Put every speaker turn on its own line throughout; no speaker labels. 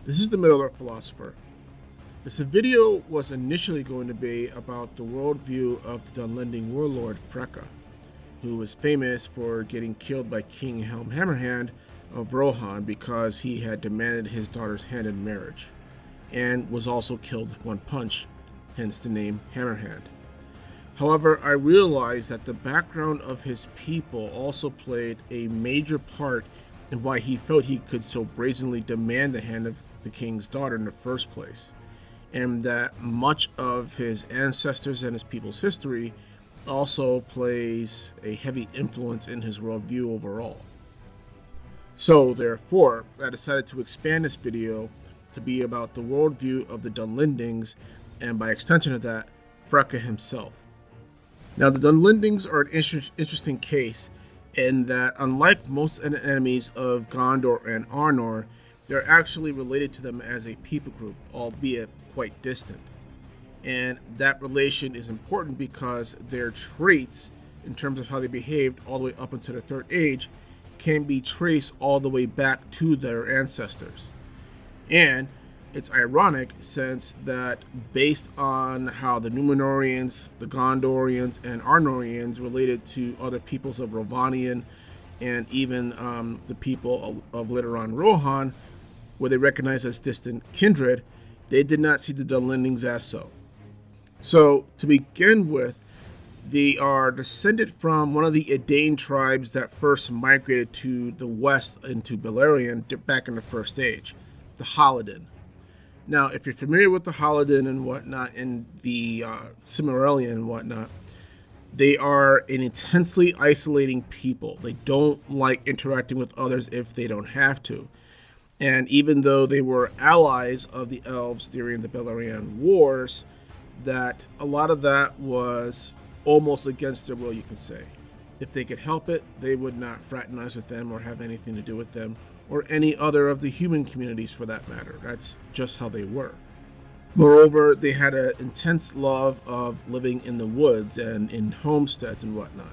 This is the Middle-earth Philosopher. This video was initially going to be about the worldview of the Dunlending warlord Freca, who was famous for getting killed by King Helm Hammerhand of Rohan because he had demanded his daughter's hand in marriage, and was also killed with one punch, hence the name Hammerhand. However, I realized that the background of his people also played a major part in why he felt he could so brazenly demand the hand of the king's daughter in the first place, and that much of his ancestors and his people's history also plays a heavy influence in his worldview overall. So, therefore, I decided to expand this video to be about the worldview of the Dunlandings, and by extension of that, Freca himself. Now, the Dunlandings are an interesting case in that, unlike most enemies of Gondor and Arnor, they're actually related to them as a people group, albeit quite distant. And that relation is important because their traits, in terms of how they behaved all the way up into the Third Age, can be traced all the way back to their ancestors. And it's ironic since that based on how the Númenóreans, the Gondorians, and Arnorians related to other peoples of Rhovanion and even the people of later on Rohan, where they recognized as distant kindred, they did not see the Dunlendings as so. So, to begin with, they are descended from one of the Edain tribes that first migrated to the west into Beleriand back in the First Age, the Halidin. Now, if you're familiar with the Halidin and whatnot, and the Silmarillion and whatnot, they are an intensely isolating people. They don't like interacting with others if they don't have to. And even though they were allies of the elves during the Beleriand Wars, that a lot of that was almost against their will, you can say. If they could help it, they would not fraternize with them or have anything to do with them, or any other of the human communities for that matter. That's just how they were. Moreover, they had an intense love of living in the woods and in homesteads and whatnot,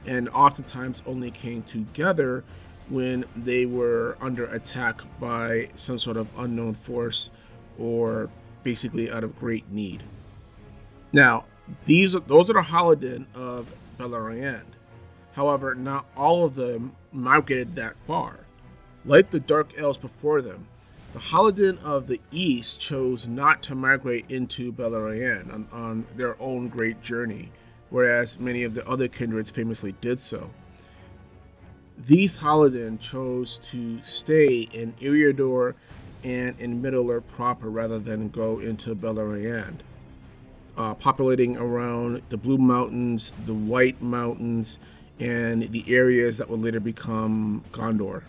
and oftentimes only came together when they were under attack by some sort of unknown force or basically out of great need. Now, those are the Halidin of Beleriand. However, not all of them migrated that far. Like the Dark Elves before them, the Halidin of the East chose not to migrate into Beleriand on their own great journey, whereas many of the other kindreds famously did so. These Halidin chose to stay in Eriador and in Middle-earth proper rather than go into Beleriand, populating around the Blue Mountains, the White Mountains, and the areas that would later become Gondor.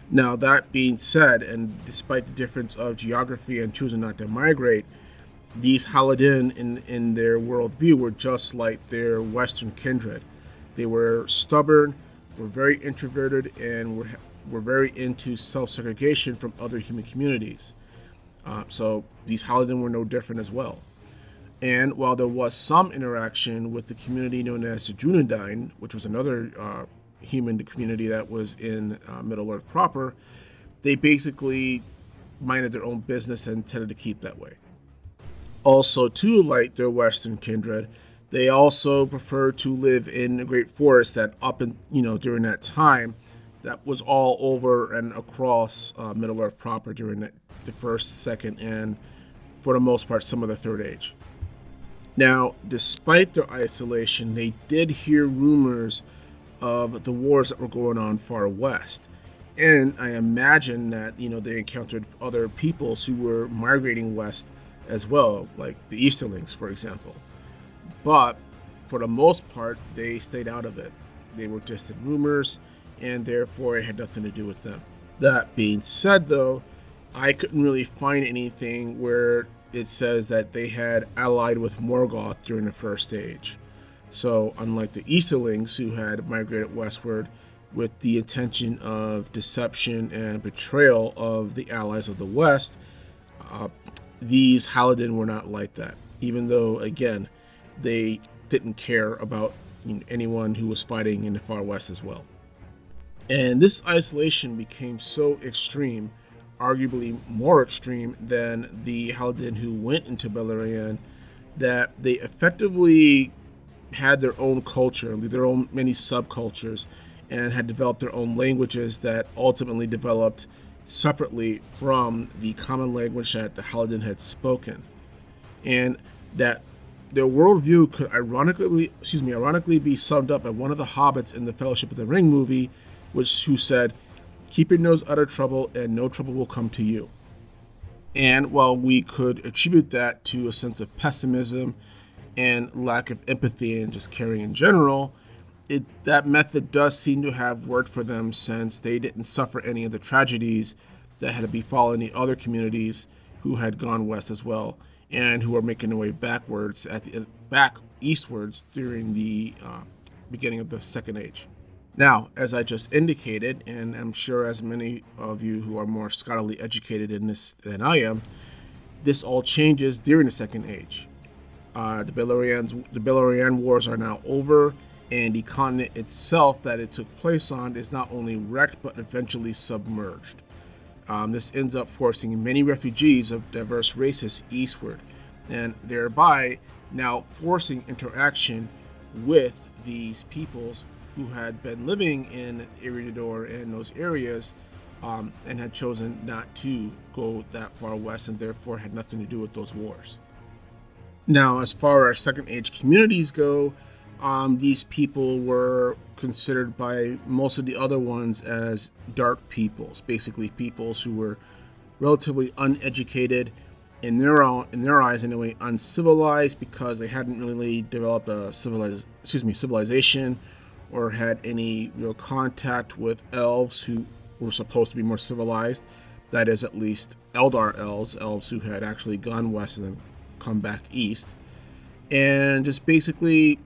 Now, that being said, and despite the difference of geography and choosing not to migrate, these Halidin in their worldview were just like their Western kindred. They were stubborn, were very introverted, and were very into self-segregation from other human communities. So these Halidin were no different as well. And while there was some interaction with the community known as the Dunlanding, which was another human community that was in Middle-earth proper, they basically minded their own business and tended to keep that way. Also, too, like their Western kindred, they also preferred to live in a great forest that during that time, that was all over and across Middle-earth proper during the first, second, and for the most part, some of the Third Age. Now, despite their isolation, they did hear rumors of the wars that were going on far west. And I imagine that, they encountered other peoples who were migrating west as well, like the Easterlings, for example. But for the most part, they stayed out of it. They were distant rumors, and therefore it had nothing to do with them. That being said, though, I couldn't really find anything where it says that they had allied with Morgoth during the First Age. So, unlike the Easterlings, who had migrated westward with the intention of deception and betrayal of the allies of the West, these Halidin were not like that, even though, again, they didn't care about anyone who was fighting in the far west as well. And this isolation became so extreme, arguably more extreme than the Haldan who went into Beleriand, that they effectively had their own culture, their own many subcultures, and had developed their own languages that ultimately developed separately from the common language that the Haldan had spoken. And that their worldview could ironically be summed up by one of the hobbits in the Fellowship of the Ring movie, who said, "Keep your nose out of trouble and no trouble will come to you." And while we could attribute that to a sense of pessimism and lack of empathy and just caring in general, that method does seem to have worked for them, since they didn't suffer any of the tragedies that had befallen the other communities who had gone west as well, and who were making their way back eastwards during the beginning of the Second Age. Now, as I just indicated, and I'm sure as many of you who are more scholarly educated in this than I am, this all changes during the Second Age. The Beleriand Wars are now over, and the continent itself that it took place on is not only wrecked but eventually submerged. This ends up forcing many refugees of diverse races eastward, and thereby now forcing interaction with these peoples who had been living in Eriador and those areas, and had chosen not to go that far west, and therefore had nothing to do with those wars. Now, as far as Second Age communities go, these people were considered by most of the other ones as dark peoples, basically peoples who were relatively uneducated, in their eyes anyway, uncivilized, because they hadn't really developed a civilization, or had any real contact with elves who were supposed to be more civilized. That is, at least Eldar elves who had actually gone west and then come back east. And just basically,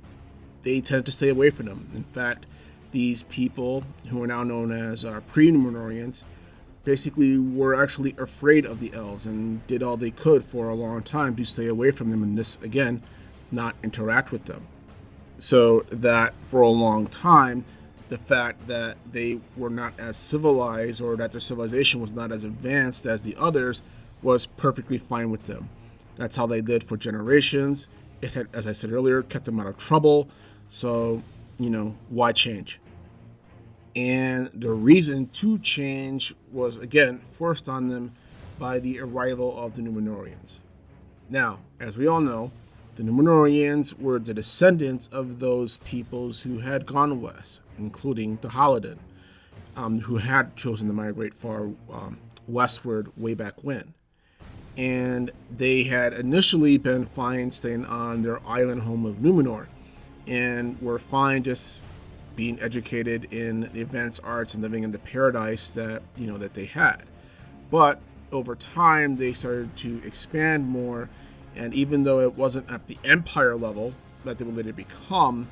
they tended to stay away from them. In fact, these people, who are now known as pre-Numenoreans, basically were actually afraid of the elves and did all they could for a long time to stay away from them, and this, again, not interact with them. So that for a long time, the fact that they were not as civilized, or that their civilization was not as advanced as the others, was perfectly fine with them. That's how they lived for generations. It had, as I said earlier, kept them out of trouble. So, why change? And the reason to change was, again, forced on them by the arrival of the Numenoreans. Now, as we all know, the Numenoreans were the descendants of those peoples who had gone west, including the Haldan, who had chosen to migrate far westward way back when. And they had initially been fine staying on their island home of Numenor, and were fine just being educated in the advanced arts and living in the paradise that they had. But over time, they started to expand more, and even though it wasn't at the empire level that they would later become,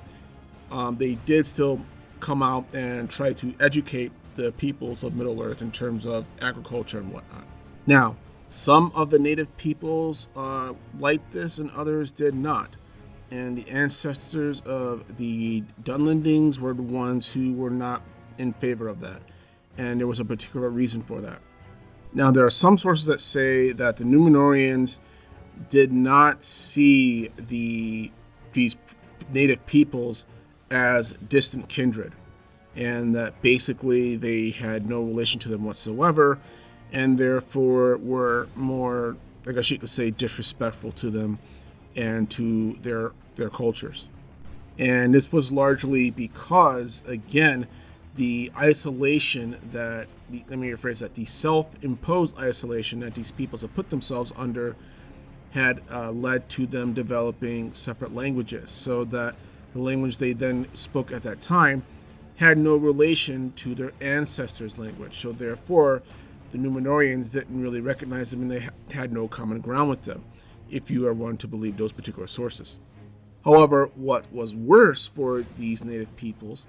they did still come out and try to educate the peoples of Middle-earth in terms of agriculture and whatnot. Now, some of the native peoples liked this and others did not. And the ancestors of the Dunlandings were the ones who were not in favor of that. And there was a particular reason for that. Now, there are some sources that say that the Numenoreans did not see these native peoples as distant kindred, and that basically they had no relation to them whatsoever, and therefore were more, I guess you could say, disrespectful to them and to their cultures. And this was largely because, again, the isolation that, the self-imposed isolation that these peoples have put themselves under had led to them developing separate languages, so that the language they then spoke at that time had no relation to their ancestors' language. So therefore, the Numenoreans didn't really recognize them, and they had no common ground with them, if you are one to believe those particular sources. However, what was worse for these native peoples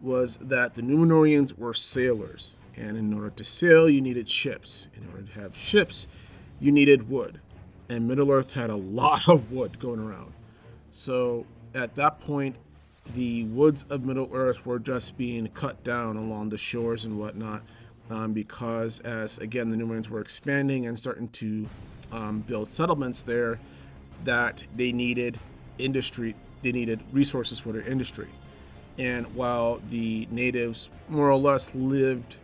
was that the Numenoreans were sailors, and in order to sail, you needed ships. In order to have ships, you needed wood, and Middle-earth had a lot of wood going around. So at that point, the woods of Middle-earth were just being cut down along the shores and whatnot, because as again the Numenoreans were expanding and starting to build settlements there, that they needed industry, they needed resources for their industry. And while the natives more or less lived,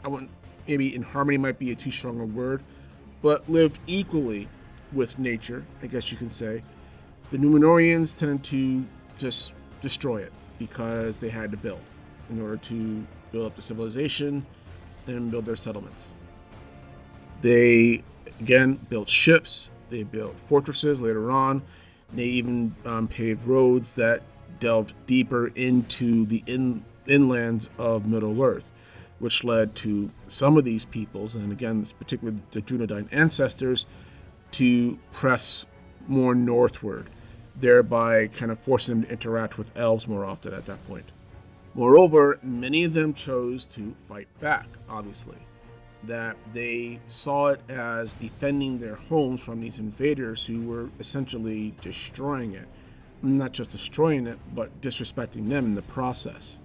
I wouldn't, maybe in harmony might be a too strong a word, but lived equally with nature, I guess you can say, the Numenoreans tended to just destroy it because they had to build in order to build up the civilization and build their settlements. They, again, built ships, they built fortresses later on, they even paved roads that delved deeper into the inlands of Middle-earth, which led to some of these peoples, and again, this particularly the Dunedain ancestors, to press more northward, thereby kind of forcing them to interact with elves more often at that point. Moreover, many of them chose to fight back, obviously, that they saw it as defending their homes from these invaders who were essentially destroying it. Not just destroying it, but disrespecting them in the process.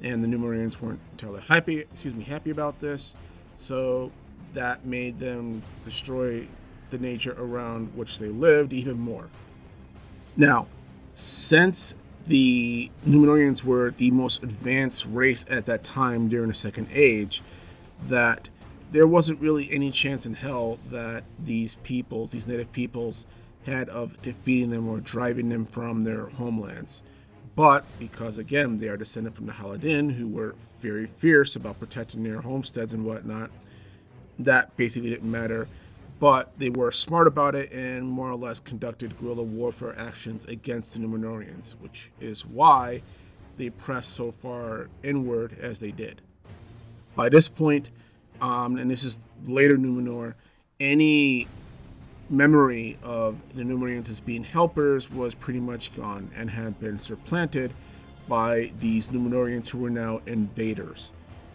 And the Numenoreans weren't entirely happy about this, so that made them destroy the nature around which they lived even more. Now, since the Numenoreans were the most advanced race at that time during the Second Age, that there wasn't really any chance in hell that these peoples, these native peoples, had of defeating them or driving them from their homelands. But because, again, they are descended from the Haladin, who were very fierce about protecting their homesteads and whatnot, that basically didn't matter. But they were smart about it and more or less conducted guerrilla warfare actions against the Numenoreans, which is why they pressed so far inward as they did. By this point, and this is later Numenor, any memory of the Numenoreans as being helpers was pretty much gone and had been supplanted by these Numenoreans who were now invaders,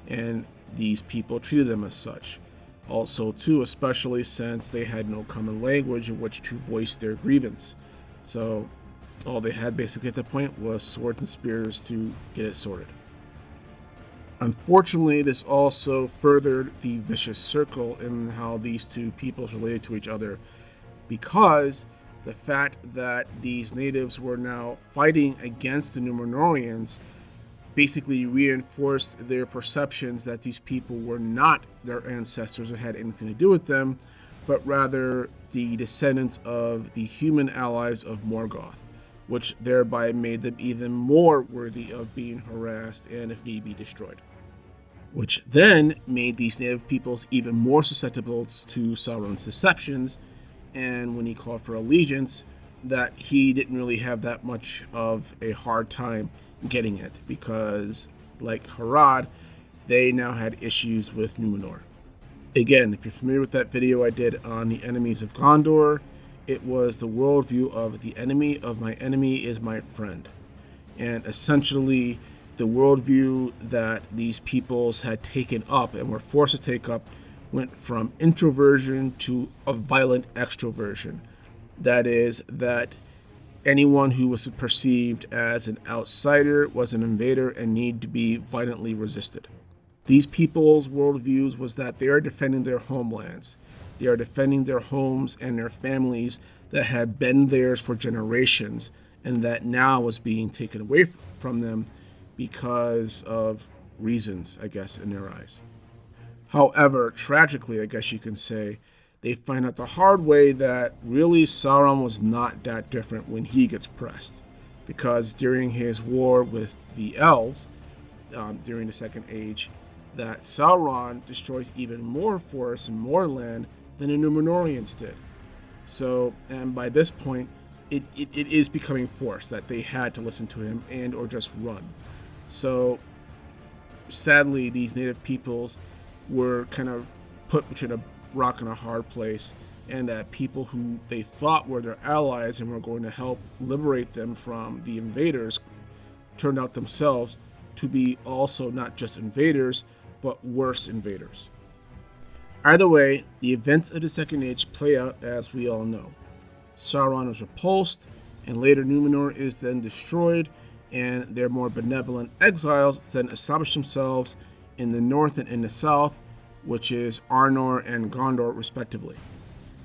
and these people treated them as such. Also, too, especially since they had no common language in which to voice their grievance. So all they had basically at that point was swords and spears to get it sorted. Unfortunately, this also furthered the vicious circle in how these two peoples related to each other, because the fact that these natives were now fighting against the Numenoreans basically reinforced their perceptions that these people were not their ancestors or had anything to do with them, but rather the descendants of the human allies of Morgoth, which thereby made them even more worthy of being harassed and, if need be, destroyed. Which then made these native peoples even more susceptible to Sauron's deceptions, and when he called for allegiance, that he didn't really have that much of a hard time getting it, because, like Harad, they now had issues with Numenor. Again, if you're familiar with that video I did on the enemies of Gondor, it was the worldview of the enemy of my enemy is my friend. And essentially, the worldview that these peoples had taken up and were forced to take up went from introversion to a violent extroversion. That is, that anyone who was perceived as an outsider was an invader and needed to be violently resisted. These people's worldviews was that they are defending their homelands. They are defending their homes and their families that had been theirs for generations, and that now was being taken away from them because of reasons, I guess, in their eyes. However, tragically, I guess you can say, they find out the hard way that really Sauron was not that different when he gets pressed. Because during his war with the elves, during the Second Age, that Sauron destroys even more forests and more land than the Numenoreans did. So, and by this point, it is becoming forced that they had to listen to him and or just run. So, sadly, these native peoples were kind of put between a rock and a hard place, and that people who they thought were their allies and were going to help liberate them from the invaders turned out themselves to be also not just invaders, but worse invaders. Either way, the events of the Second Age play out as we all know. Sauron is repulsed, and later Numenor is then destroyed, and their more benevolent exiles then establish themselves in the north and in the south, which is Arnor and Gondor respectively.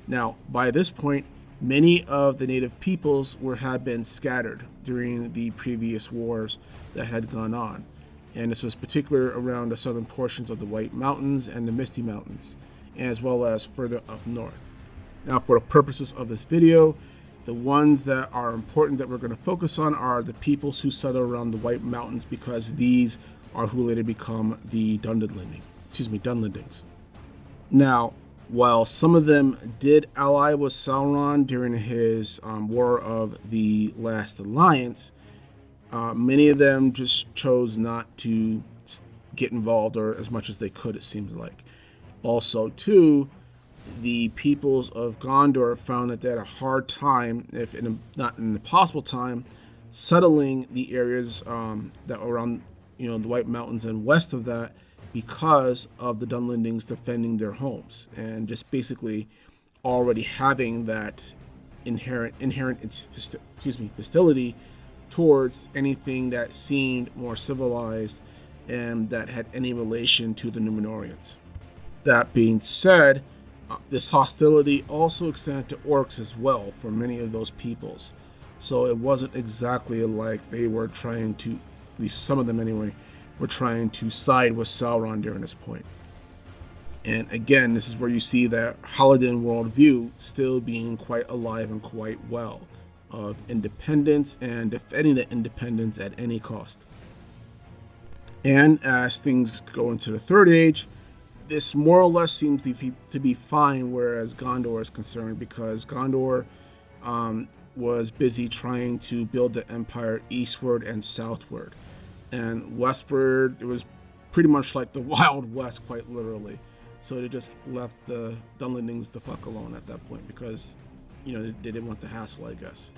Now, by this point, many of the native peoples had been scattered during the previous wars that had gone on, and this was particular around the southern portions of the White Mountains and the Misty Mountains, as well as further up north. Now, for the purposes of this video, the ones that are important that we're going to focus on are the peoples who settle around the White Mountains, because these are who later become the Dunlandings. Now, while some of them did ally with Sauron during his War of the Last Alliance, many of them just chose not to get involved, or as much as they could, it seems like. Also, too, the peoples of Gondor found that they had a hard time, if not an impossible time, settling the areas that were around, the White Mountains and west of that, because of the Dunlandings defending their homes and just basically already having that inherent hostility towards anything that seemed more civilized and that had any relation to the Númenóreans. That being said, this hostility also extended to orcs as well for many of those peoples. So it wasn't exactly like they were trying to, at least some of them anyway, were trying to side with Sauron during this point. And again, this is where you see that Halidin worldview still being quite alive and quite well, of independence and defending the independence at any cost. And as things go into the Third Age, this more or less seems to be fine, whereas Gondor is concerned, because Gondor was busy trying to build the empire eastward and southward. And westward, it was pretty much like the Wild West, quite literally. So they just left the Dunlendings the fuck alone at that point, because, they didn't want the hassle, I guess.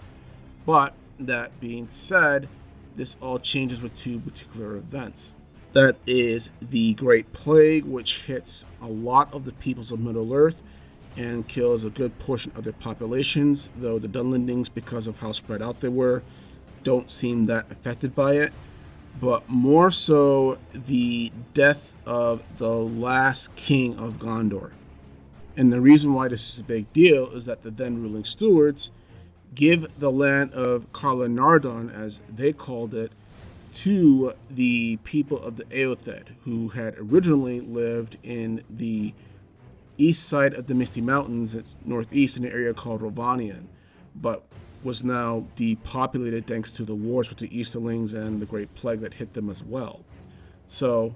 But that being said, this all changes with two particular events. That is the Great Plague, which hits a lot of the peoples of Middle-earth and kills a good portion of their populations, though the Dunlendings, because of how spread out they were, don't seem that affected by it. But more so the death of the last king of Gondor. And the reason why this is a big deal is that the then ruling stewards give the land of Carlanardon, as they called it, to the people of the Eothed, who had originally lived in the east side of the Misty Mountains, northeast, in an area called Rovanion, but was now depopulated thanks to the wars with the Easterlings and the Great Plague that hit them as well. So,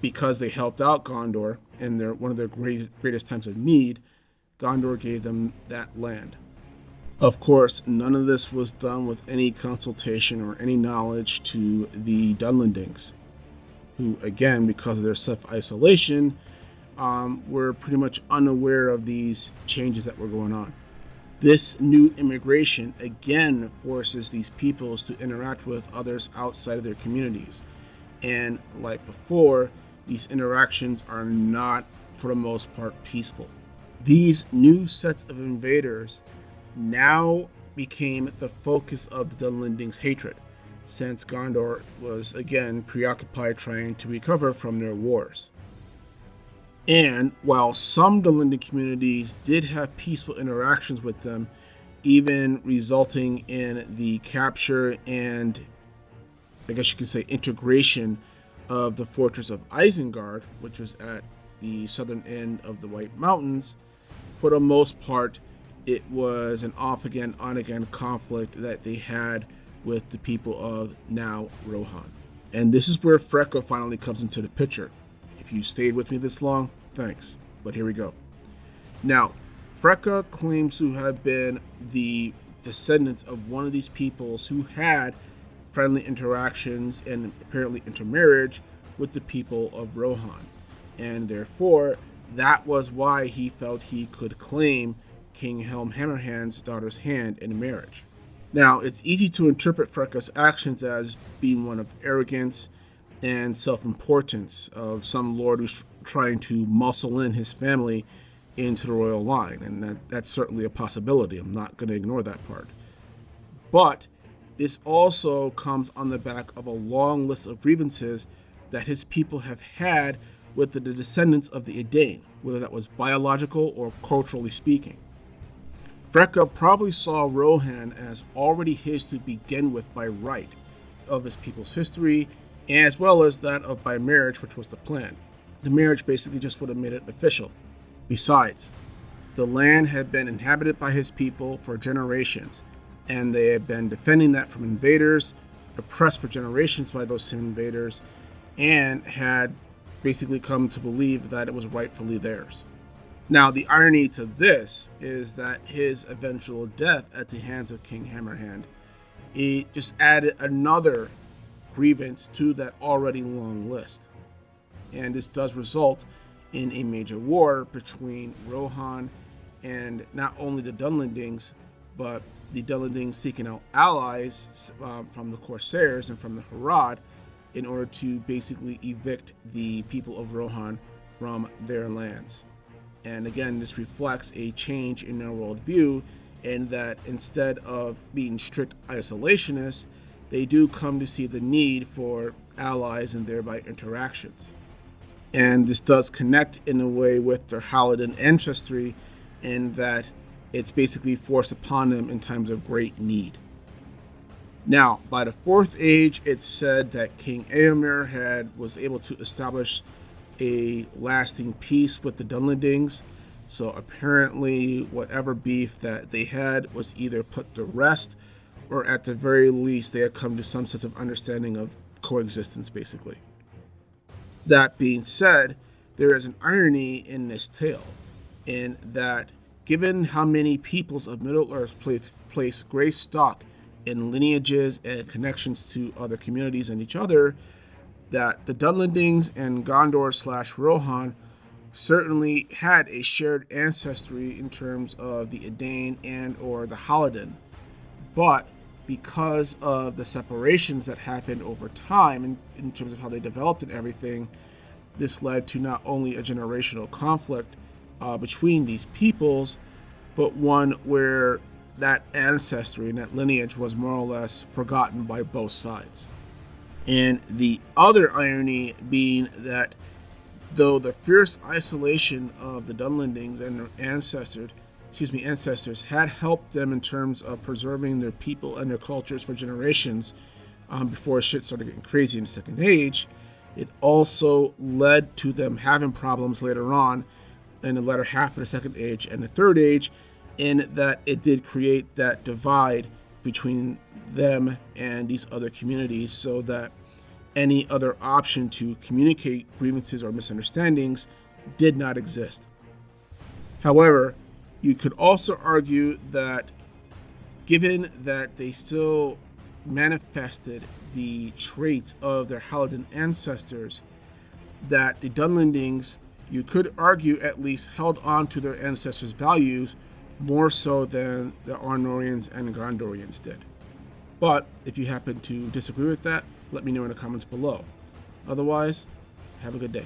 because they helped out Gondor in one of their greatest times of need, Gondor gave them that land. Of course, none of this was done with any consultation or any knowledge to the Dunlandings, who, again, because of their self-isolation, were pretty much unaware of these changes that were going on. This new immigration again forces these peoples to interact with others outside of their communities. And like before, these interactions are not, for the most part, peaceful. These new sets of invaders now became the focus of the Dunlendings' hatred, since Gondor was again preoccupied trying to recover from their wars. And while some Dunlending communities did have peaceful interactions with them, even resulting in the capture and, I guess you could say, integration of the fortress of Isengard, which was at the southern end of the White Mountains, for the most part, it was an off-again, on-again conflict that they had with the people of now Rohan. And this is where Freca finally comes into the picture. If you stayed with me this long, thanks. But here we go. Now, Freca claims to have been the descendants of one of these peoples who had friendly interactions and apparently intermarriage with the people of Rohan. And therefore, that was why he felt he could claim King Helm Hammerhand's daughter's hand in marriage. Now, it's easy to interpret Freca's actions as being one of arrogance and self-importance of some lord who's trying to muscle in his family into the royal line, and that's certainly a possibility. I'm not going to ignore that part. But this also comes on the back of a long list of grievances that his people have had with the descendants of the Edain, whether that was biological or culturally speaking. Freca probably saw Rohan as already his to begin with by right of his people's history, as well as that of by marriage, which was the plan. The marriage basically just would have made it official. Besides, the land had been inhabited by his people for generations, and they had been defending that from invaders, oppressed for generations by those same invaders, and had basically come to believe that it was rightfully theirs. Now, the irony to this is that his eventual death at the hands of King Hammerhand, it just added another grievance to that already long list. And this does result in a major war between Rohan and not only the Dunlandings, but the Dunlandings seeking out allies from the Corsairs and from the Harad in order to basically evict the people of Rohan from their lands. And again, this reflects a change in their worldview, in that instead of being strict isolationists, they do come to see the need for allies and thereby interactions. And this does connect in a way with their Halidin ancestry, in that it's basically forced upon them in times of great need. Now, by the Fourth Age, it's said that King Eomer was able to establish a lasting peace with the Dunlandings. So apparently whatever beef that they had was either put to rest, or at the very least they had come to some sense of understanding of coexistence, basically. That being said, there is an irony in this tale, in that given how many peoples of Middle-earth place great stock in lineages and connections to other communities and each other, that the Dunlandings and Gondor/Rohan certainly had a shared ancestry in terms of the Edain and or the Halidin. But because of the separations that happened over time in terms of how they developed and everything, this led to not only a generational conflict between these peoples, but one where that ancestry and that lineage was more or less forgotten by both sides. And the other irony being that though the fierce isolation of the Dunlendings and their ancestors had helped them in terms of preserving their people and their cultures for generations before shit started getting crazy in the Second Age, it also led to them having problems later on in the latter half of the Second Age and the Third Age, in that it did create that divide between them and these other communities, so that any other option to communicate grievances or misunderstandings did not exist. However, you could also argue that given that they still manifested the traits of their Halidin ancestors, that the Dunlandings, you could argue, at least held on to their ancestors' values more so than the Arnorians and Gondorians did. But if you happen to disagree with that, let me know in the comments below. Otherwise, have a good day.